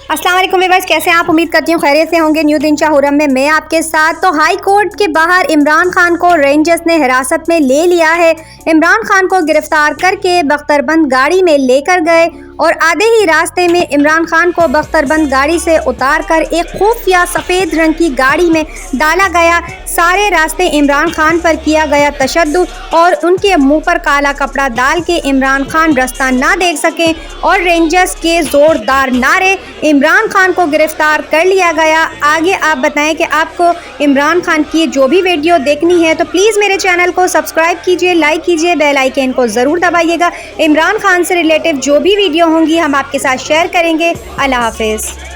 अस्सलाम वालेकुम व्यूअर्स, कैसे हैं आप? उम्मीद करती हूँ खैरियत से होंगे। न्यू दिन चाहुरम में मैं आपके साथ। तो हाई कोर्ट के बाहर इमरान खान को रेंजर्स ने हिरासत में ले लिया है। इमरान खान को गिरफ्तार करके बख्तरबंद गाड़ी में लेकर गए और आधे ही रास्ते में इमरान खान को बख्तरबंद गाड़ी से उतारकर एक खुफिया सफ़ेद रंग की गाड़ी में डाला गया। सारे रास्ते इमरान खान पर किया गया तशद्दुद और उनके मुंह पर काला कपड़ा डाल के इमरान खान रास्ता ना देख सकें और रेंजर्स के ज़ोरदार नारे। इमरान खान को गिरफ्तार कर लिया गया। आगे आप बताएं कि आपको इमरान खान की जो भी वीडियो देखनी है तो प्लीज़ मेरे चैनल को सब्सक्राइब कीजिए, लाइक कीजिए, बेल आइकन को ज़रूर दबाइएगा। इमरान खान से रिलेटिव जो भी वीडियो होंगी हम आपके साथ शेयर करेंगे। अल्लाह हाफिज़।